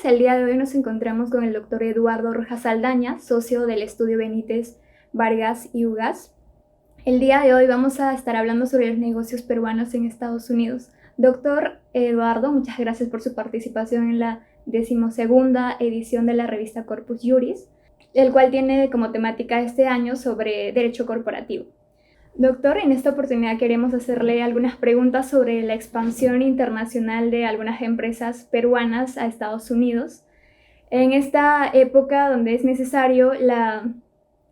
el día de hoy nos encontramos con el doctor Eduardo Rojas Saldaña, socio del estudio Benítez Vargas y Ugas. El día de hoy vamos a estar hablando sobre los negocios peruanos en Estados Unidos. Doctor Eduardo, muchas gracias por su participación en la 12ª edición de la revista Corpus Juris, el cual tiene como temática este año sobre derecho corporativo. Doctor, en esta oportunidad queremos hacerle algunas preguntas sobre la expansión internacional de algunas empresas peruanas a Estados Unidos. En esta época donde es necesario la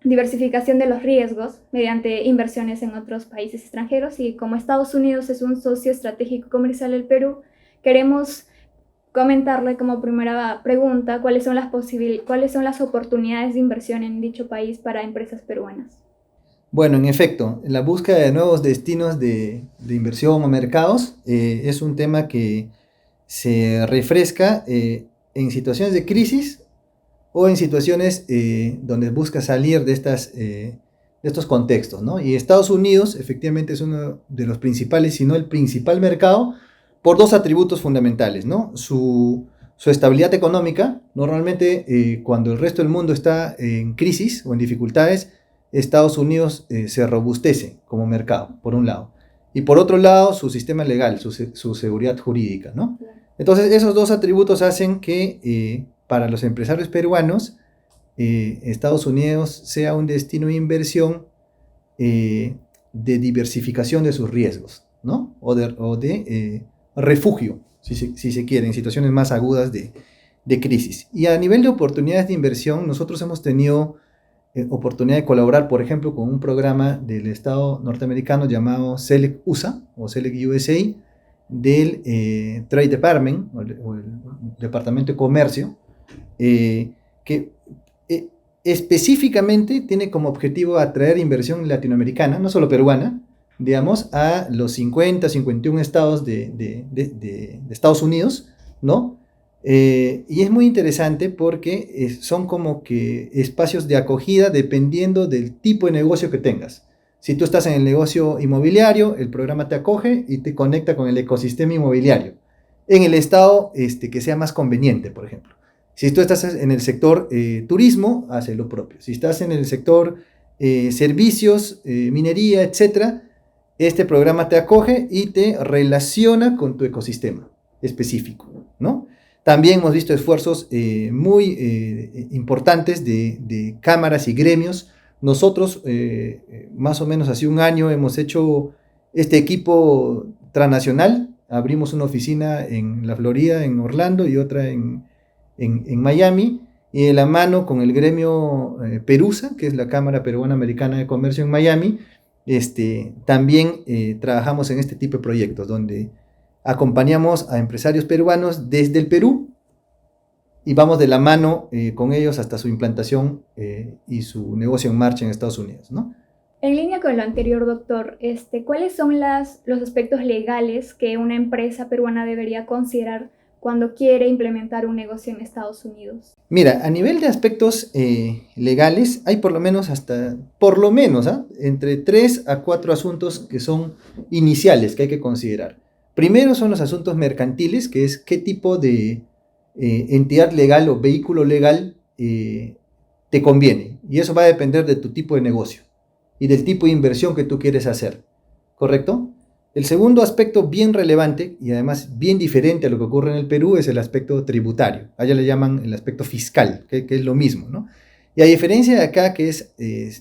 diversificación de los riesgos mediante inversiones en otros países extranjeros, y como Estados Unidos es un socio estratégico comercial del Perú, queremos comentarle como primera pregunta cuáles son las oportunidades de inversión en dicho país para empresas peruanas. Bueno, en efecto, la búsqueda de nuevos destinos de inversión o mercados es un tema que se refresca en situaciones de crisis o en situaciones donde busca salir de estos contextos, ¿no? Y Estados Unidos efectivamente es uno de los principales, si no el principal mercado, por dos atributos fundamentales, ¿no? Su estabilidad económica. Normalmente cuando el resto del mundo está en crisis o en dificultades, Estados Unidos se robustece como mercado, por un lado. Y por otro lado, su sistema legal, su seguridad jurídica, ¿no? Entonces, esos dos atributos hacen que para los empresarios peruanos, Estados Unidos sea un destino de inversión de diversificación de sus riesgos, ¿no? O de refugio, si se quiere, en situaciones más agudas de crisis. Y a nivel de oportunidades de inversión, nosotros hemos tenido oportunidad de colaborar, por ejemplo, con un programa del Estado norteamericano llamado SELEC USA o SELEC USA del Trade Department o el Departamento de Comercio, que específicamente tiene como objetivo atraer inversión latinoamericana, no solo peruana, digamos, a los 51 estados de Estados Unidos, ¿no? Y es muy interesante porque son como que espacios de acogida dependiendo del tipo de negocio que tengas. Si tú estás en el negocio inmobiliario, el programa te acoge y te conecta con el ecosistema inmobiliario en el estado que sea más conveniente, por ejemplo. Si tú estás en el sector turismo, hace lo propio. Si estás en el sector servicios, minería, etc., este programa te acoge y te relaciona con tu ecosistema específico, ¿no? También hemos visto esfuerzos muy importantes de cámaras y gremios. Nosotros, más o menos hace un año, hemos hecho este equipo transnacional. Abrimos una oficina en la Florida, en Orlando, y otra en Miami, y de la mano con el gremio Perusa, que es la Cámara Peruana Americana de Comercio en Miami, también trabajamos en este tipo de proyectos, donde acompañamos a empresarios peruanos desde el Perú y vamos de la mano con ellos hasta su implantación y su negocio en marcha en Estados Unidos, ¿no? En línea con lo anterior, doctor, ¿cuáles son los aspectos legales que una empresa peruana debería considerar cuando quiere implementar un negocio en Estados Unidos? Mira, a nivel de aspectos legales, hay por lo menos entre 3 a 4 asuntos que son iniciales que hay que considerar. Primero son los asuntos mercantiles, que es qué tipo de entidad legal o vehículo legal te conviene. Y eso va a depender de tu tipo de negocio y del tipo de inversión que tú quieres hacer, ¿correcto? El segundo aspecto bien relevante y además bien diferente a lo que ocurre en el Perú es el aspecto tributario. Allá le llaman el aspecto fiscal, que es lo mismo, ¿no? Y a diferencia de acá, que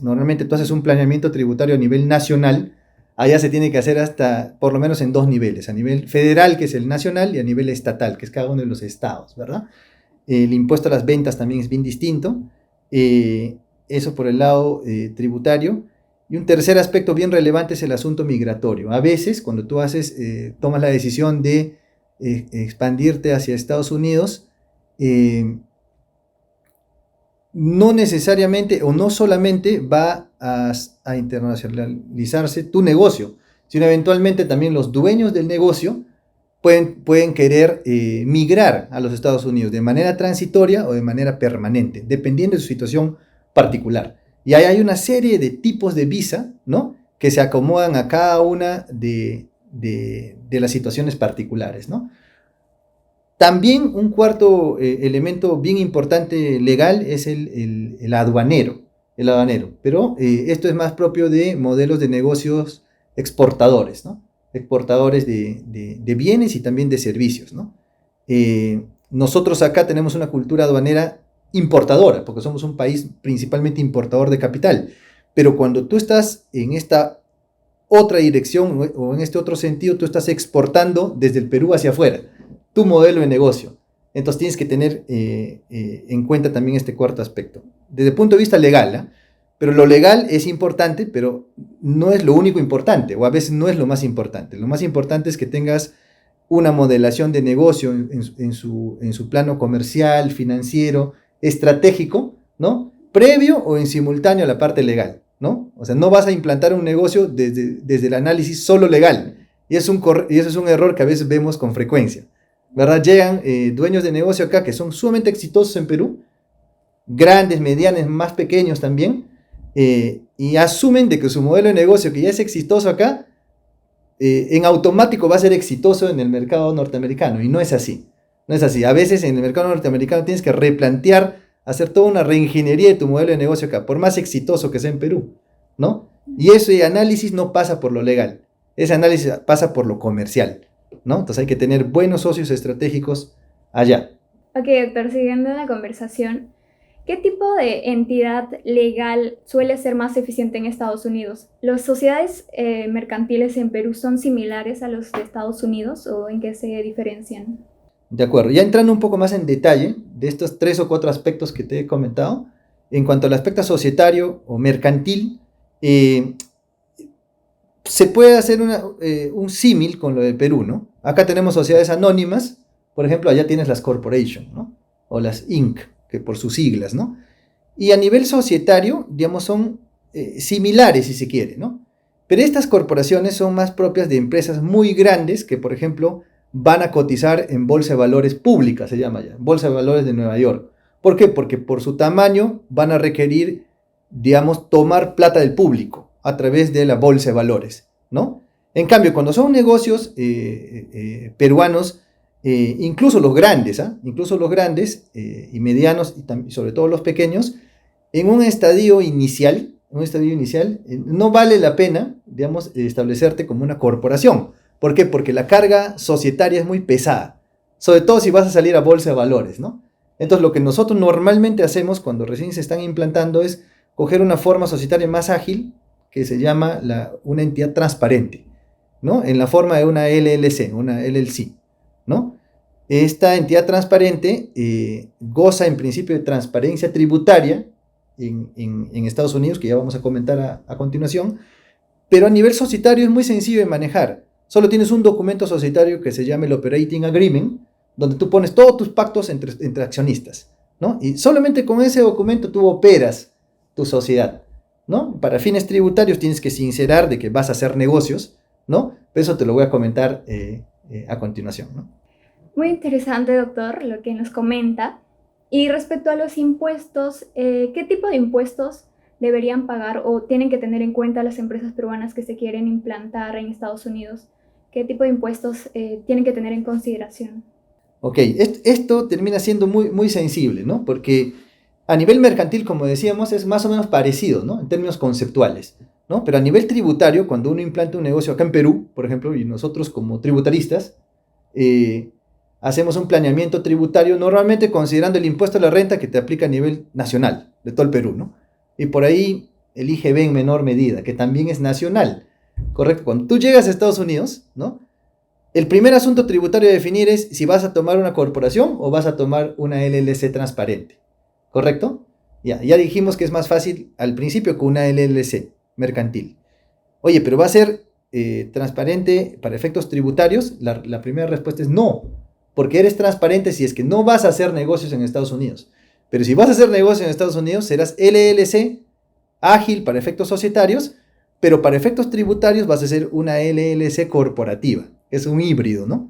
normalmente tú haces un planeamiento tributario a nivel nacional, allá se tiene que hacer hasta por lo menos en 2 niveles, a nivel federal, que es el nacional, y a nivel estatal, que es cada uno de los estados, ¿verdad? El impuesto a las ventas también es bien distinto, eso por el lado tributario. Y un tercer aspecto bien relevante es el asunto migratorio. A veces, cuando tú tomas la decisión de expandirte hacia Estados Unidos, no necesariamente o no solamente va a internacionalizarse tu negocio, sino eventualmente también los dueños del negocio pueden querer migrar a los Estados Unidos de manera transitoria o de manera permanente, dependiendo de su situación particular. Y ahí hay una serie de tipos de visa, ¿no?, que se acomodan a cada una de las situaciones particulares, ¿no? También un cuarto elemento bien importante legal es el aduanero. El aduanero. Pero esto es más propio de modelos de negocios exportadores, ¿no? Exportadores de bienes y también de servicios, ¿no? Nosotros acá tenemos una cultura aduanera importadora, porque somos un país principalmente importador de capital. Pero cuando tú estás en esta otra dirección o en este otro sentido, tú estás exportando desde el Perú hacia afuera tu modelo de negocio. Entonces tienes que tener en cuenta también este cuarto aspecto. Desde el punto de vista legal, ¿eh? Pero lo legal es importante, pero no es lo único importante, o a veces no es lo más importante. Lo más importante es que tengas una modelación de negocio en su plano comercial, financiero, estratégico, ¿no? Previo o en simultáneo a la parte legal, ¿no? O sea, no vas a implantar un negocio desde el análisis solo legal. Y eso es un error que a veces vemos con frecuencia, ¿verdad? Llegan dueños de negocio acá que son sumamente exitosos en Perú, grandes, medianos, más pequeños también, y asumen de que su modelo de negocio que ya es exitoso acá, en automático va a ser exitoso en el mercado norteamericano, y no es así. No es así. A veces en el mercado norteamericano tienes que replantear, hacer toda una reingeniería de tu modelo de negocio acá, por más exitoso que sea en Perú, ¿no? Y ese análisis no pasa por lo legal, ese análisis pasa por lo comercial, ¿no? Entonces hay que tener buenos socios estratégicos allá. Ok, doctor, siguiendo la conversación, ¿qué tipo de entidad legal suele ser más eficiente en Estados Unidos? ¿Las sociedades mercantiles en Perú son similares a los de Estados Unidos o en qué se diferencian? De acuerdo, ya entrando un poco más en detalle de estos 3 o 4 aspectos que te he comentado, en cuanto al aspecto societario o mercantil, se puede hacer un símil con lo de Perú, ¿no? Acá tenemos sociedades anónimas, por ejemplo, allá tienes las corporation, ¿no? O las Inc., que por sus siglas, ¿no? Y a nivel societario, digamos, son similares, si se quiere, ¿no? Pero estas corporaciones son más propias de empresas muy grandes que, por ejemplo, van a cotizar en Bolsa de Valores pública, se llama ya, Bolsa de Valores de Nueva York. ¿Por qué? Porque por su tamaño van a requerir, digamos, tomar plata del público a través de la Bolsa de Valores, ¿no? En cambio, cuando son negocios peruanos, incluso los grandes, incluso los grandes y medianos y sobre todo los pequeños, en un estadio inicial, no vale la pena, digamos, establecerte como una corporación. ¿Por qué? Porque la carga societaria es muy pesada, sobre todo si vas a salir a bolsa de valores, ¿no? Entonces lo que nosotros normalmente hacemos cuando recién se están implantando es coger una forma societaria más ágil que se llama una entidad transparente, ¿no? En la forma de una LLC, una LLC, ¿no? Esta entidad transparente goza en principio de transparencia tributaria en Estados Unidos, que ya vamos a comentar a continuación, pero a nivel societario es muy sencillo de manejar. Solo tienes un documento societario que se llama el Operating Agreement, donde tú pones todos tus pactos entre accionistas, ¿no? Y solamente con ese documento tú operas tu sociedad, ¿no? Para fines tributarios tienes que sincerar de que vas a hacer negocios, ¿no? Eso te lo voy a comentar a continuación, ¿no? Muy interesante, doctor, lo que nos comenta. Y respecto a los impuestos, ¿qué tipo de impuestos deberían pagar o tienen que tener en cuenta las empresas peruanas que se quieren implantar en Estados Unidos? ¿Qué tipo de impuestos tienen que tener en consideración? Ok, esto termina siendo muy, muy sensible, ¿no? Porque a nivel mercantil, como decíamos, es más o menos parecido, ¿no? En términos conceptuales, ¿no? Pero a nivel tributario, cuando uno implanta un negocio acá en Perú, por ejemplo, y nosotros como tributaristas, hacemos un planeamiento tributario normalmente considerando el impuesto a la renta que te aplica a nivel nacional, de todo el Perú, ¿no? Y por ahí el IGB en menor medida, que también es nacional, ¿correcto? Cuando tú llegas a Estados Unidos, ¿no? El primer asunto tributario a definir es si vas a tomar una corporación o vas a tomar una LLC transparente, ¿correcto? Ya dijimos que es más fácil al principio con una LLC mercantil. Oye, pero va a ser transparente para efectos tributarios. La primera respuesta es no, porque eres transparente si es que no vas a hacer negocios en Estados Unidos. Pero si vas a hacer negocios en Estados Unidos, serás LLC, ágil para efectos societarios, pero para efectos tributarios vas a ser una LLC corporativa. Es un híbrido, ¿no?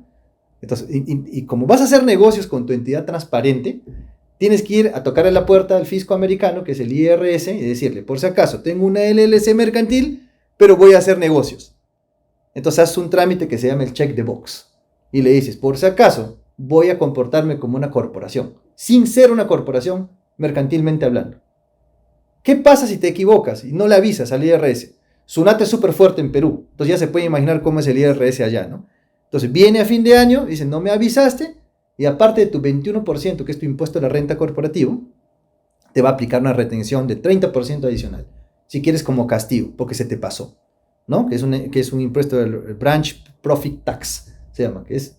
Entonces, y como vas a hacer negocios con tu entidad transparente, tienes que ir a tocar a la puerta del fisco americano, que es el IRS, y decirle, por si acaso, tengo una LLC mercantil, pero voy a hacer negocios. Entonces, haces un trámite que se llama el check the box. Y le dices, por si acaso, voy a comportarme como una corporación, sin ser una corporación mercantilmente hablando. ¿Qué pasa si te equivocas y no le avisas al IRS? SUNAT es súper fuerte en Perú, entonces ya se puede imaginar cómo es el IRS allá, ¿no? Entonces viene a fin de año, dice, no me avisaste, y aparte de tu 21%, que es tu impuesto a la renta corporativo, te va a aplicar una retención de 30% adicional, si quieres como castigo, porque se te pasó, ¿no? Que es un impuesto del Branch Profit Tax, se llama, que es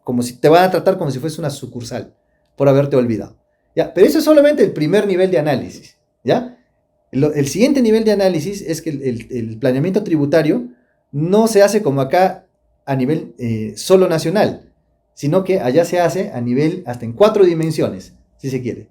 como si te van a tratar como si fuese una sucursal, por haberte olvidado. ¿Ya? Pero eso es solamente el primer nivel de análisis, ¿ya? El siguiente nivel de análisis es que el planeamiento tributario no se hace como acá a nivel solo nacional, sino que allá se hace a nivel hasta en 4 dimensiones, si se quiere.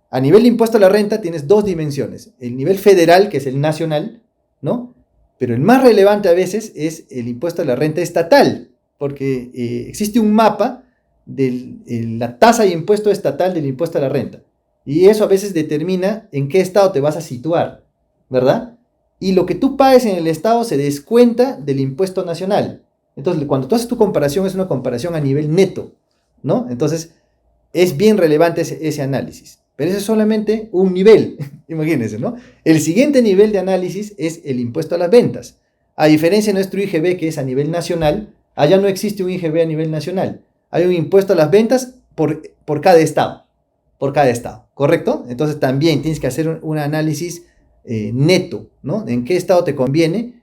A nivel de impuesto a la renta tienes 2 dimensiones, el nivel federal, que es el nacional, ¿no? Pero el más relevante a veces es el impuesto a la renta estatal, porque existe un mapa de la tasa de impuesto estatal del impuesto a la renta. Y eso a veces determina en qué estado te vas a situar, ¿verdad? Y lo que tú pagues en el estado se descuenta del impuesto nacional. Entonces, cuando tú haces tu comparación, es una comparación a nivel neto, ¿no? Entonces, es bien relevante ese análisis. Pero ese es solamente un nivel, imagínense, ¿no? El siguiente nivel de análisis es el impuesto a las ventas. A diferencia de nuestro IGB, que es a nivel nacional, allá no existe un IGB a nivel nacional. Hay un impuesto a las ventas por cada estado. Por cada estado, ¿correcto? Entonces también tienes que hacer un análisis neto, ¿no? En qué estado te conviene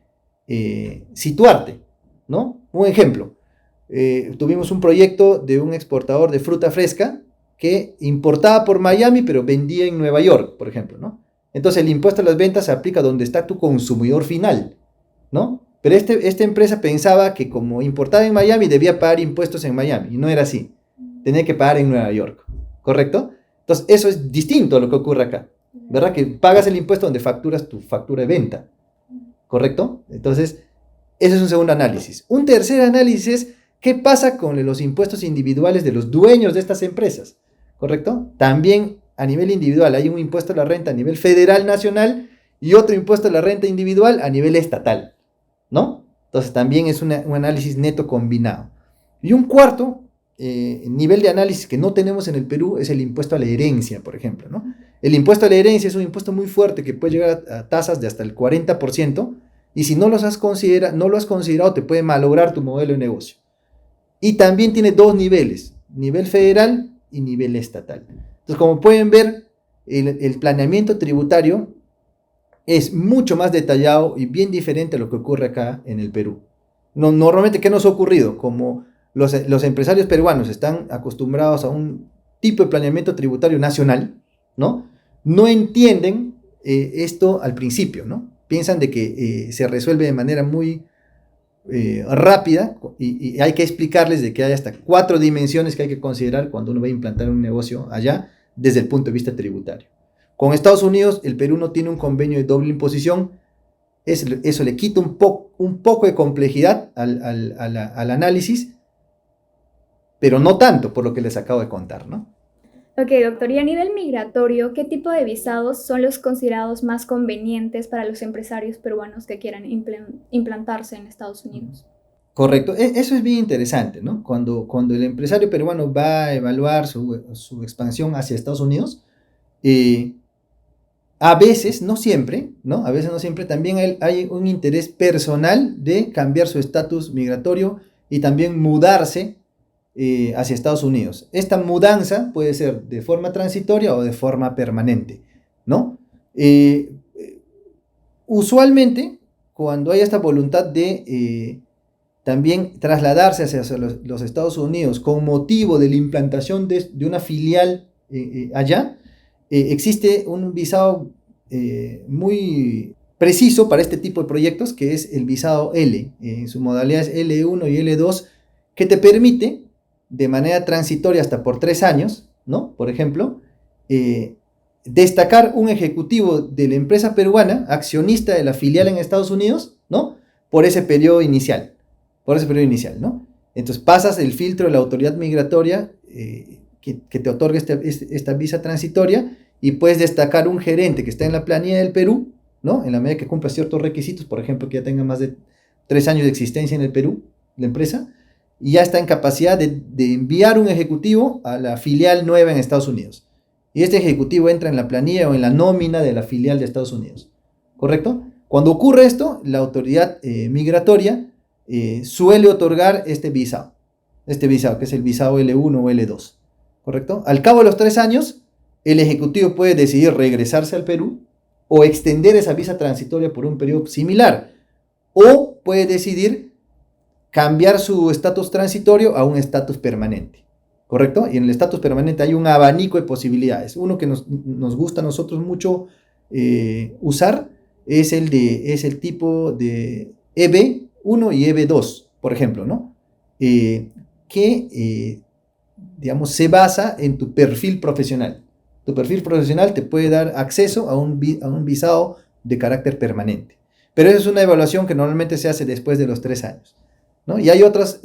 situarte, ¿no? Un ejemplo, tuvimos un proyecto de un exportador de fruta fresca que importaba por Miami, pero vendía en Nueva York, por ejemplo, ¿no? Entonces el impuesto a las ventas se aplica donde está tu consumidor final, ¿no? Pero esta empresa pensaba que como importaba en Miami, debía pagar impuestos en Miami, y no era así. Tenía que pagar en Nueva York, ¿correcto? Entonces eso es distinto a lo que ocurre acá, ¿verdad? Que pagas el impuesto donde facturas tu factura de venta, ¿correcto? Entonces, ese es un segundo análisis. Un tercer análisis es qué pasa con los impuestos individuales de los dueños de estas empresas, ¿correcto? También a nivel individual hay un impuesto a la renta a nivel federal nacional y otro impuesto a la renta individual a nivel estatal, ¿no? Entonces también es un análisis neto combinado. Y un cuarto nivel de análisis que no tenemos en el Perú es el impuesto a la herencia, por ejemplo, ¿no? El impuesto a la herencia es un impuesto muy fuerte que puede llegar a tasas de hasta el 40%, y si no lo has considerado te puede malograr tu modelo de negocio. Y también tiene 2 niveles, nivel federal y nivel estatal. Entonces, como pueden ver, el planeamiento tributario es mucho más detallado y bien diferente a lo que ocurre acá en el Perú. Normalmente, ¿qué nos ha ocurrido? Como los empresarios peruanos están acostumbrados a un tipo de planeamiento tributario nacional, ¿no? No entienden esto al principio, ¿no? Piensan de que se resuelve de manera muy rápida y hay que explicarles de que hay hasta 4 dimensiones que hay que considerar cuando uno va a implantar un negocio allá desde el punto de vista tributario. Con Estados Unidos, el Perú no tiene un convenio de doble imposición. Eso le quita un poco de complejidad al análisis, pero no tanto por lo que les acabo de contar, ¿no? Ok, doctor, y a nivel migratorio, ¿qué tipo de visados son los considerados más convenientes para los empresarios peruanos que quieran implantarse en Estados Unidos? Correcto, eso es bien interesante, ¿no? Cuando el empresario peruano va a evaluar su expansión hacia Estados Unidos, a veces, no siempre, ¿no? A veces no siempre, también hay un interés personal de cambiar su estatus migratorio y también mudarse hacia Estados Unidos. Esta mudanza puede ser de forma transitoria o de forma permanente, ¿no? Usualmente, cuando hay esta voluntad de también trasladarse hacia los Estados Unidos con motivo de la implantación de una filial allá, existe un visado muy preciso para este tipo de proyectos, que es el visado L, en su modalidad es L1 y L2, que te permite de manera transitoria hasta por 3 años, ¿no? Por ejemplo, destacar un ejecutivo de la empresa peruana, accionista de la filial en Estados Unidos, ¿no? Por ese periodo inicial, ¿no? Entonces pasas el filtro de la autoridad migratoria que te otorga esta visa transitoria, y puedes destacar un gerente que está en la planilla del Perú, ¿no? En la medida que cumpla ciertos requisitos, por ejemplo, que ya tenga más de 3 años de existencia en el Perú, la empresa, y ya está en capacidad de enviar un ejecutivo a la filial nueva en Estados Unidos. Y este ejecutivo entra en la planilla o en la nómina de la filial de Estados Unidos. ¿Correcto? Cuando ocurre esto, la autoridad migratoria suele otorgar este visado, que es el visado L1 o L2. ¿Correcto? Al cabo de los 3 años, el ejecutivo puede decidir regresarse al Perú o extender esa visa transitoria por un periodo similar, o puede decidir cambiar su estatus transitorio a un estatus permanente, ¿correcto? Y en el estatus permanente hay un abanico de posibilidades. Uno que nos gusta a nosotros mucho usar es el tipo de EB1 y EB2, por ejemplo, ¿no? Digamos, se basa en tu perfil profesional. Tu perfil profesional te puede dar acceso a un visado de carácter permanente. Pero esa es una evaluación que normalmente se hace después de los 3 años, ¿no? Y hay otras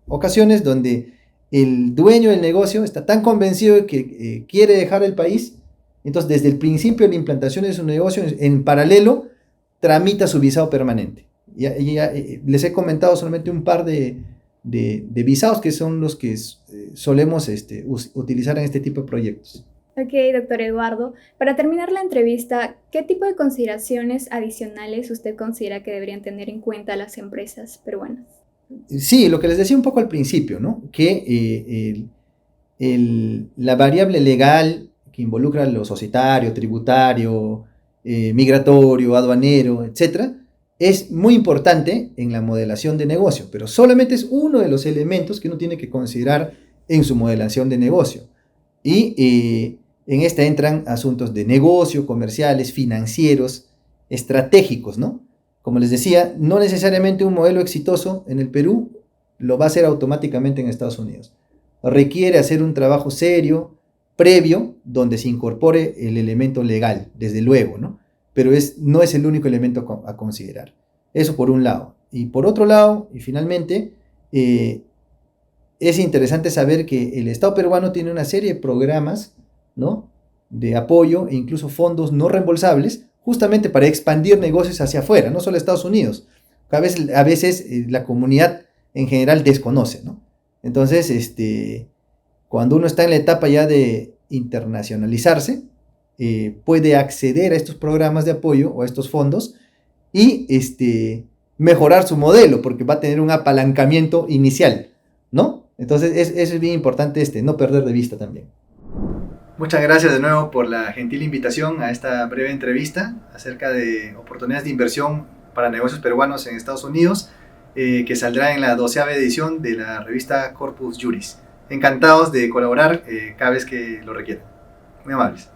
ocasiones donde el dueño del negocio está tan convencido de que quiere dejar el país, entonces desde el principio de la implantación de su negocio, en paralelo, tramita su visado permanente. Les he comentado solamente un par de visados que son los que solemos utilizar en este tipo de proyectos. Ok, doctor Eduardo. Para terminar la entrevista, ¿qué tipo de consideraciones adicionales usted considera que deberían tener en cuenta las empresas peruanas? Sí, lo que les decía un poco al principio, ¿no? Que la variable legal que involucra lo societario, tributario, migratorio, aduanero, etcétera, es muy importante en la modelación de negocio, pero solamente es uno de los elementos que uno tiene que considerar en su modelación de negocio. Y en esta entran asuntos de negocio, comerciales, financieros, estratégicos, ¿no? Como les decía, no necesariamente un modelo exitoso en el Perú lo va a hacer automáticamente en Estados Unidos. Requiere hacer un trabajo serio, previo, donde se incorpore el elemento legal, desde luego, ¿no? Pero no es el único elemento a considerar. Eso por un lado. Y por otro lado, y finalmente, es interesante saber que el Estado peruano tiene una serie de programas, ¿no?, de apoyo e incluso fondos no reembolsables, justamente para expandir negocios hacia afuera, no solo Estados Unidos. A veces la comunidad en general desconoce, ¿no? Entonces, cuando uno está en la etapa ya de internacionalizarse, puede acceder a estos programas de apoyo o a estos fondos y mejorar su modelo, porque va a tener un apalancamiento inicial, ¿no? Entonces, eso es bien importante, no perder de vista también. Muchas gracias de nuevo por la gentil invitación a esta breve entrevista acerca de oportunidades de inversión para negocios peruanos en Estados Unidos, que saldrá en la 12ª edición de la revista Corpus Juris. Encantados de colaborar cada vez que lo requieran. Muy amables.